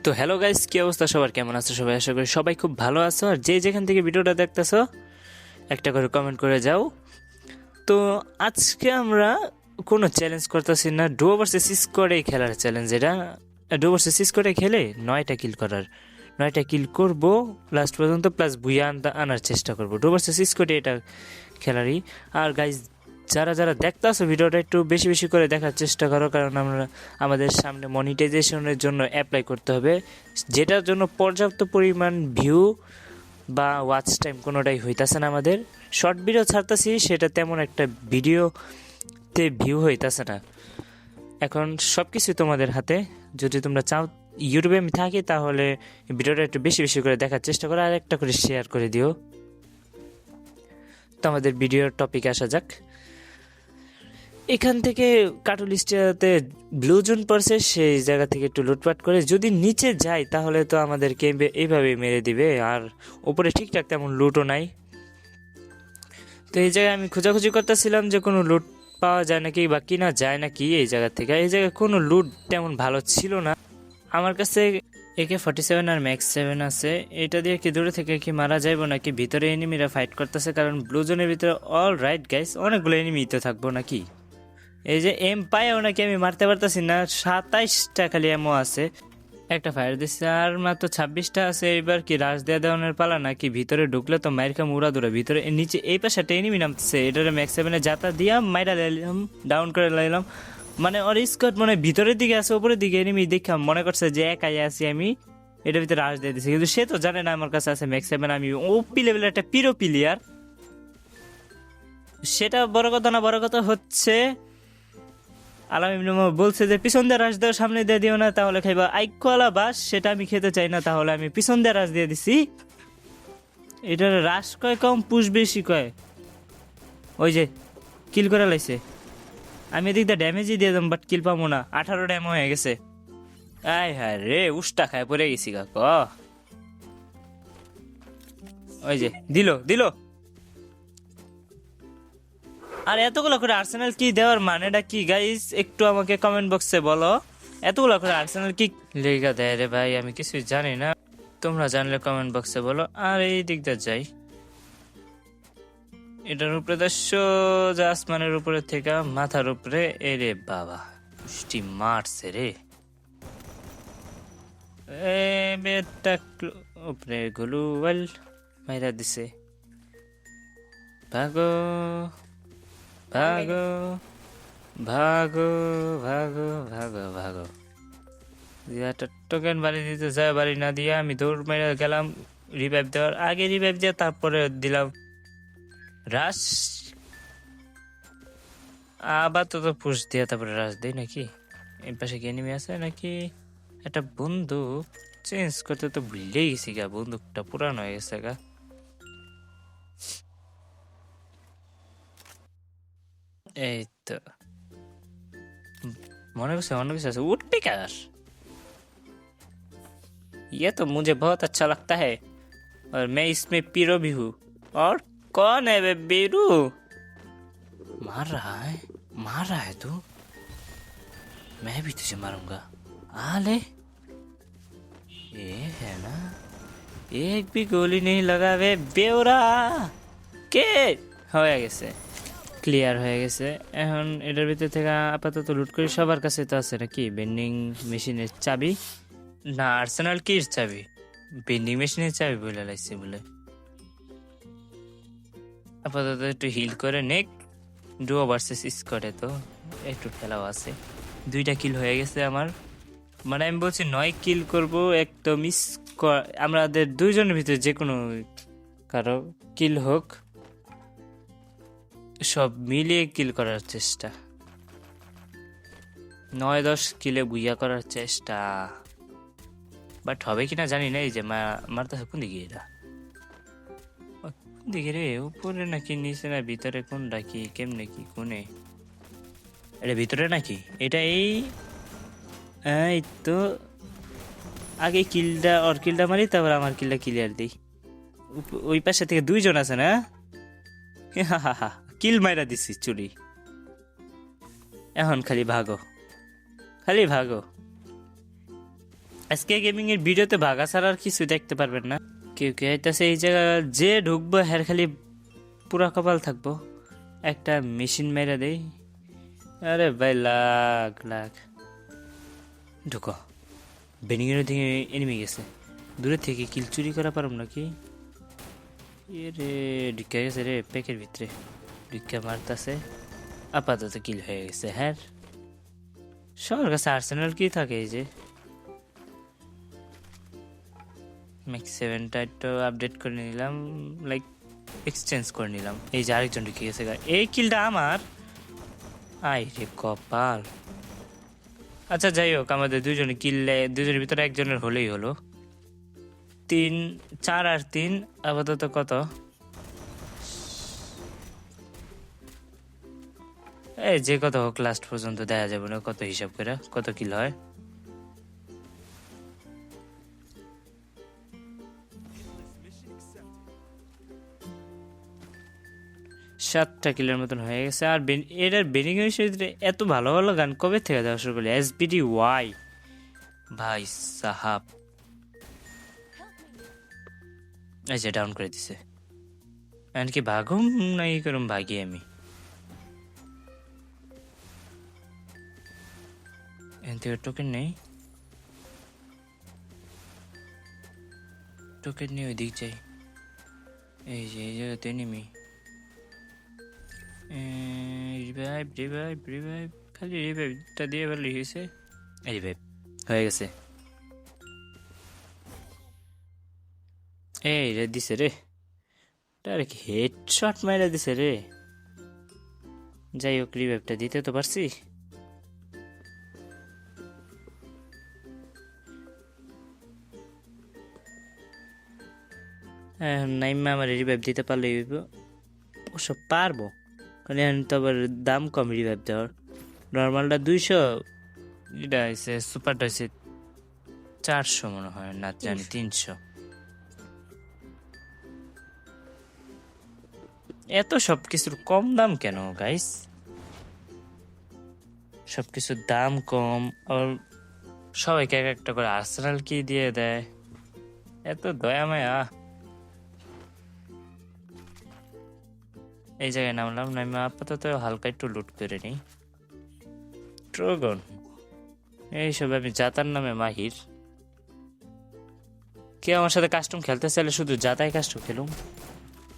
তো hello guys, কি অবস্থা সবার? কেমন আছো সবাই? আশা করি সবাই খুব ভালো আছো। আর যে যেখান থেকে ভিডিওটা দেখতেছো একটা করে কমেন্ট করে যাও। তো আজকে আমরা কোনো চ্যালেঞ্জ করতেছি না, ডুও ভার্সেস স্কোয়াডে খেলার চ্যালেঞ্জ। এটা ডুও ভার্সেস স্কোয়াডে খেলে 9টা কিল করার, 9টা কিল করবো লাস্ট পর্যন্ত, প্লাস বুইয়া আনার চেষ্টা করবো। ডুও ভার্সেস স্কোয়াডে এটা খেলারই। আর গাইস, যারা যারা দেখতেছো ভিডিওটা একটু বেশি বেশি করে দেখার চেষ্টা করো, কারণ আমরা আমাদের সামনে মনিটাইজেশনের জন্য অ্যাপ্লাই করতে হবে, যেটার জন্য পর্যাপ্ত পরিমাণ ভিউ বা ওয়াচ টাইম কোনোটাই হইতাছে না। আমাদের শর্ট ভিডিও ছাড়তেছি, সেটা তেমন একটা ভিডিওতে ভিউ হইতাছে না। এখন সব কিছুই তোমাদের হাতে। যদি তোমরা চাও ইউটিউবে আমি থাকি, তাহলে ভিডিওটা একটু বেশি বেশি করে দেখার চেষ্টা করো, আর একটা করে শেয়ার করে দিও। তো আমাদের ভিডিওর টপিকে আসা যাক। এখান থেকে কাটুলিস্টাতে ব্লু জোন পড়ছে, সেই জায়গা থেকে একটু লুটপাট করে যদি নিচে যাই, তাহলে তো আমাদেরকে এইভাবে মেরে দিবে। আর উপরে ঠিকঠাক তেমন লুটও নাই। তো এই জায়গায় আমি খোঁজাখুঁজি করতেছিলাম যে কোনো লুট পাওয়া যায় নাকি বা কিনা যায় নাকি এই জায়গা থেকে। এই জায়গায় কোনো লুট তেমন ভালো ছিল না আমার কাছে। AK-47 আর MAX-7 আছে, এটা দিয়ে কি দূরে থেকে কি মারা যাইব নাকি ভিতরে এনিমিরা ফাইট করতেছে? কারণ ব্লু জোনের ভিতরে অল রাইট গাইস, অনেকগুলো এনিমি তো থাকবো নাকি। এই যে এম পাইও নাকি আমি মারতে পারতেছি না, 27টা খালি এমও আছে। একটা ফায়ার দিচ্ছে আর মাত্র 26টা আছে। এবার কি রাশ দেওয়ার পালা নাকি? ভিতরে ঢুকলে তো মাইর খাম উড়া দূরে। ভিতরে নিচে এই পাশে একটা এনিমি নামতেছে, এটারে MAX-7 যাতা দিয়া মাইরা লাইলাম, ডাউন করে লাইলাম। মানে ওর স্কোয়াড মনে হয় ভিতরের দিকে আছে, উপরের দিকে এনিমি দেখা মনে করছে যে একাই আছি আমি, এটার ভিতরে রাশ দিয়ে দিছি। কিন্তু সে তো জানে না আমার কাছে আছে MAX-7, আমি ওপি লেভেলের একটা পিরো প্লেয়ার। সেটা বড় কথা না, বড় কথা হচ্ছে আলাম ইবনে উমর বলছে যে পিছন দিয়ে রাশ দেওয়ার সামনে দিয়ে দিও না, তাহলে খাইবা আইকওয়ালা বাস। সেটা আমি খেতে চাই না, তাহলে আমি পিছন দিয়ে রাশ দিয়ে দিছি। এটার রাশ কয় কম, পুশ বেশি কয়। ওই যে কিল করে লাইছে, আমি এদিক দিয়ে ড্যামেজই দিয়ে দাম, বাট কিল পাবো না। 18 ড্যাম হয়ে গেছে। আয় হ্যাঁ রে, উষ্টা খায় পড়ে গেছি কাক। ওই যে দিল দিল। আর এতগুলো করে আর্সেনাল কি দেওয়ার মানেটা কি গাইস, একটু আমাকে কমেন্ট বক্সে বলো। এতগুলো করে আর্সেনাল কি লেগা দেয় রে ভাই, আমি কিছুই জানি না। তোমরা জানলে কমেন্ট বক্সে বলো। আর এই দিক দিয়ে যাই, এটার উপরে সোজা আসমানের উপরে থেকে মাথার উপরে। এরে বাবা, পুষ্টি মারছে রে। এ বেটা উপরে গ্লুয়াল মাইরা দিছে। ভাগো ভাগো ভাগো ভাগো ভাগো ভাগো। একটা টোকেন বাড়ি দিতে যায়, বাড়ি না দিয়ে আমি দৌড় মেরে গেলাম রিভাইভ দেওয়ার আগে। রিভাইভ দিয়ে তারপরে দিলাম রাশ। আবার তো পুশ দিয়ে তারপরে রাশ দিই নাকি? এই পাশে কি এনিমি আছে নাকি? একটা বন্দুক চেঞ্জ করতে তো ভুলেই গেছি গা, বন্দুকটা পুরানো হয়ে গেছে গা। এই তো মনে করছে অন্য কিছু আছে। उठ पिकर, ये तो मुझे बहुत अच्छा लगता है और मैं इसमें पीरो भी हूँ। और कौन है वे बीरू? मार रहा है, मार रहा है तू? मैं भी तुझे मारूंगा। आ ले। ये है ना, एक भी गोली नहीं लगा वे बेवरा। কে হয়ে গেছে, ক্লিয়ার হয়ে গেছে। এখন এটার ভিতর থেকে আপাতত লুট করি। সবার কাছে তো আছে নাকি বেন্ডিং মেশিনের চাবি? না, আর্সেনাল কির চাবি? বেন্ডিং মেশিনের চাবি বলে লাইছে বলে। আপাতত একটু হিল করে নেক। ডুও ভার্সেস স্কোয়াডে তো একটু খেলাও আছে। 2টা কিল হয়ে গেছে আমার। মানে আমি বলছি 9 কিল করব, এক তো মিস। আমাদের দুইজনের ভিতরে যে কোনো কারো কিল হোক, সব মিলিয়ে কিল করার চেষ্টা। 9-10 কিলে বুইয়া করার চেষ্টা, বাট হবে কিনা জানি না। এই যে মারতেছে কোন দিকে? এটা কোন দিকে রে? উপরে নাকি নিচে না ভিতরে? কোন ডাকি কেমনে কি কোনে? এটা ভিতরে নাকি? এটা এই তো আগে কিলটা ওর কিলটা মারি, তারপর আমার কিলটা ক্লিয়ার দিই। ওই পাশে থেকে 2জন আছে না? কিল মাইরা দিছি চুরি। এখন খালি ভাগো, খালি ভাগো। আজকে গেমিং এর ভিডিওতে ভাগা ছাড়া আর কিছু দেখতে পারবেন না। কেউ কেউ আইতাছে এই জায়গা যে ঢুকবো হের খালি পুরা কপাল থাকবো। একটা মেশিন মেরে দেই। আরে ভাই লাগ লাগ ঢুকো। বেনিংয়ের দিকে এনিমি গেছে, দূরে থেকে কিল চুরি করা পারব নাকি? এ রে ঢুকে গেছে রে প্যাকের ভিতরে, ঢুকে মারতাছে। আপাতত কিল হয়ে গেছে। হ্যাঁ সবার কাছে আর্সেনাল কি থাকে? এই যে ম্যাক্স 7টা একটু আপডেট করে নিলাম, লাইক এক্সচেঞ্জ করে নিলাম। এই যে আরেকজন ঢুকে গেছে। এই কিলটা আমার, আই রে কপাল। আচ্ছা যাই হোক, আমাদের দুজনে কিললে দুজনের ভিতরে একজনের হলেই হলো। 3 4 আর 3 আপাতত কত? এই যে কত হোক লাস্ট পর্যন্ত দেখা যাবে না কত হিসাব করে কত কিল হয়। সাতটা কিলের মতন হয়ে গেছে। আর এটার বেনিং এত ভালো ভালো গান কবে থেকে দেওয়া শুরু করলি? এসবিডি ওয়াই ভাই সাহাব, এই যে ডাউন করে দিছে। এমনকি ভাগুম নাই করুম, ভাগি আমি। এখান থেকে টোকেন নেই, টোকেন নিয়ে ওই দিক যাই। এই যে এই জায়গাতে নেমি রিভাইভ রিভাইভ রিভাইভ, খালি রিভাইভটা দিয়ে ভালোই হয়েছে। রিভাইভ হয়ে গেছে। এই রে দিছে রে, ডাইরেক্ট হেডশট মাইরা দিছে রে। যাই হোক রিভাইভটা দিতে তো পারছি। নাইমা আমার রিভাইভ দিতে পারলেই অবশ্য পারবো, কারণ এখন তো আবার দাম কম রিভাইভ দেওয়ার। নর্মালটা 200, এটা হয়েছে সুপারটা হয়েছে 400 মনে হয়, না জানি 300। এত সবকিছুর কম দাম কেন গাইস? সবকিছুর দাম কম, আর সবাইকে এক একটা করে আর্সেনাল কি দিয়ে দেয়, এত দয়া মায়া। এই জায়গায় নামলাম, নামে আপাতত হালকা একটু লুট করে নিই। ট্রোগন এইসব আমি জাতার নামে মাহির। কেউ আমার সাথে কাস্টম খেলতে চাইলে শুধু জাতাই কাস্টম খেলুম,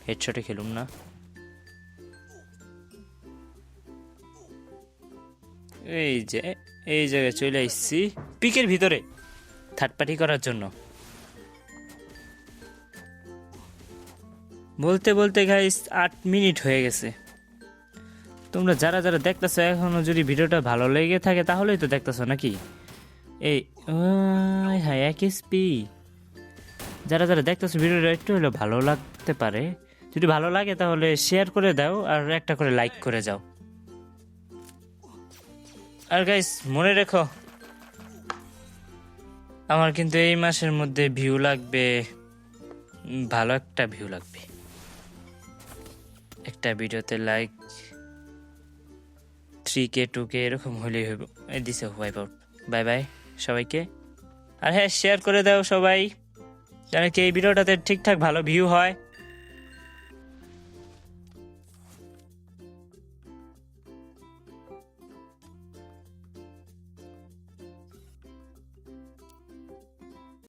হেডশটে খেলুম না। এই যে এই জায়গায় চলে আসছি পিকের ভিতরে থার্ড পার্টি করার জন্য। বলতে বলতে গাইস 8 মিনিট হয়ে গেছে। তোমরা যারা যারা দেখতেছো এখনো যদি ভিডিওটা ভালো লেগে থাকে তাহলেই তো দেখতেছো নাকি? এই হ্যাঁ 1 এসপি। যারা যারা দেখতেছো ভিডিওটা একটু হলেও ভালো লাগতে পারে, যদি ভালো লাগে তাহলে শেয়ার করে দাও আর একটা করে লাইক করে যাও। আর গাইস মনে রেখো, আমার কিন্তু এই মাসের মধ্যে ভিউ লাগবে, ভালো একটা ভিউ লাগবে। একটা ভিডিওতে লাইক 3K 2K এরকম হলেই হইব। এই দিছে হোয়াইপ আউট। বাই বাই সবাইকে। আর হ্যাঁ শেয়ার করে দাও সবাই, যেন কি এই ভিডিওটাতে ঠিকঠাক ভালো ভিউ হয়।